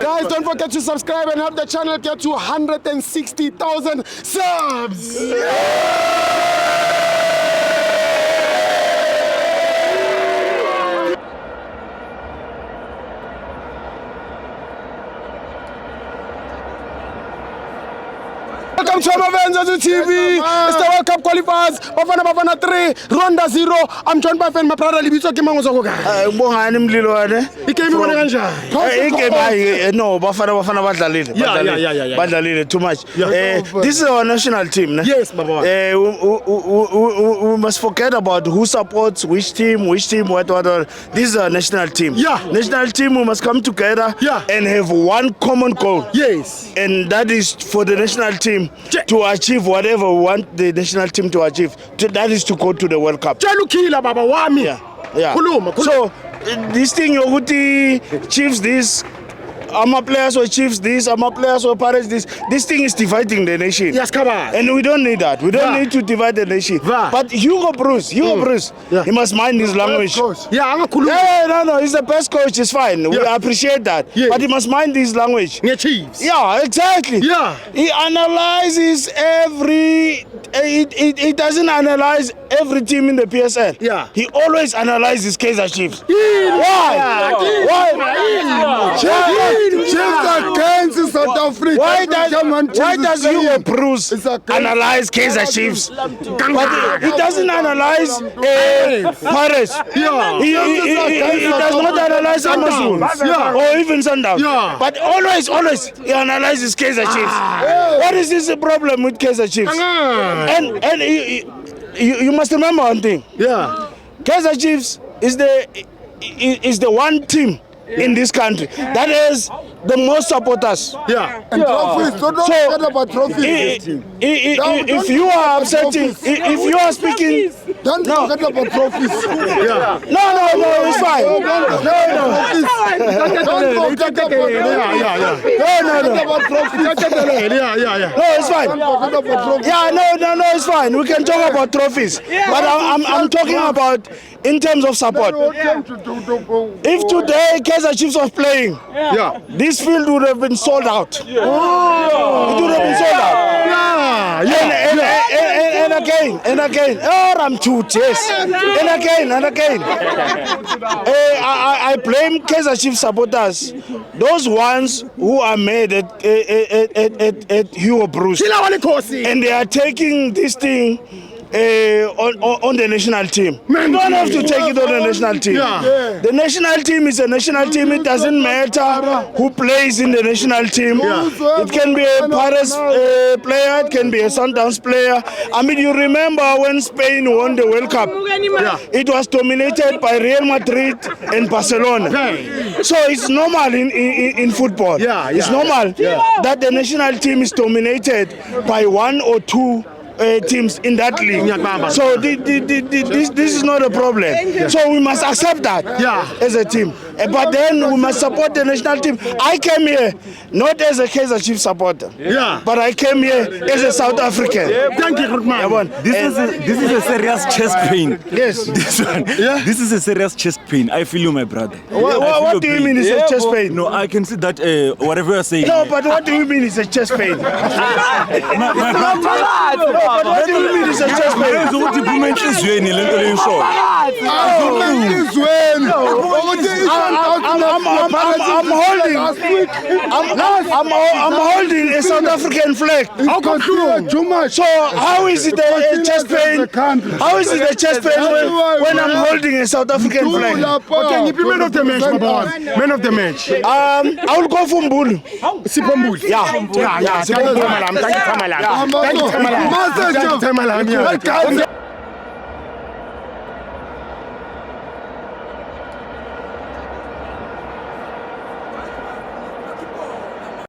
Guys, don't forget to subscribe and help the channel get to 160,000 subs. Welcome to Amavenza TV. It's the World Cup qualifiers. Bafana 3, Ronda 0. I'm joined by my brother Libito Kimangozo. Bongani mlilwane. Igame wona kanjani? Igame no Bafana badlalile too much. This is our national team, ne? Yes, baba. We must forget about who supports which team, what. This is our national team. Yeah. National team, we must come together and have one common goal. Yes. And that is for the national team to achieve whatever we want the national team to achieve. That is to go to the World Cup. Baba wami. Yeah. So this thing Yoguti Chiefs this, Ama players or Chiefs this, Ama players or Pirates this. This thing is dividing the nation. Yes, come on. And we don't need that. We don't need to divide the nation. But Hugo Bruce, he must mind his language. No, he's the best coach. It's fine. We appreciate that. But he must mind his language. Chiefs. Yeah, exactly. Yeah. He analyzes every. He doesn't analyze every team in the PSL. Yeah. He always analyzes Kaizer Chiefs. Why? Chiefs against South Africa. Why does Hugo Bruce analyze Kaizer Chiefs? But he doesn't analyze Pirates. Yeah. He does not analyze Amazon or even Sundown. Yeah. But always he analyzes Kaizer Chiefs. What is this problem with Kaizer Chiefs? And you must remember one thing. Yeah. Kaizer Chiefs is the one team in this country that has the most supporters. Yeah. And trophies. Don't forget about trophies. If you are upsetting, if you are speaking, Don't forget about trophies. no, it's fine. Don't forget about trophies. No, it's fine. No, it's fine. We can talk about trophies, but I'm talking about in terms of support. If today Kaizer Chiefs was playing, this field would have been sold out. It would have been sold out. And again. Oh, I'm too yes. And again. I blame Kaizer Chiefs supporters, those ones who are mad at Hugo Bruce, and they are taking this thing on the national team. You don't have to take it on the national team. The national team is a national team. It doesn't matter who plays in the national team. It can be a Pirates player, it can be a Sundowns player. I mean, you remember when Spain won the World Cup? It was dominated by Real Madrid and Barcelona. So it's normal in football. It's normal that the national team is dominated by one or two teams in that league. So this is not a problem. So we must accept that as a team. But then we must support the national team. I came here not as a Kaizer Chiefs supporter, but I came here as a South African. Thank you, man. This is a serious chest pain. Yes. This is a serious chest pain. I feel you, my brother. What do you mean it's a chest pain? No, I can see that whatever you're saying. No, but what do you mean it's a chest pain? My brother. What do you mean it's a chest pain? I'm holding a South African flag. So how is it a chest pain? How is it a chest pain when I'm holding a South African flag? Okay, man of the match, Baba. Man of the match. I will go for Mbulu. Yeah.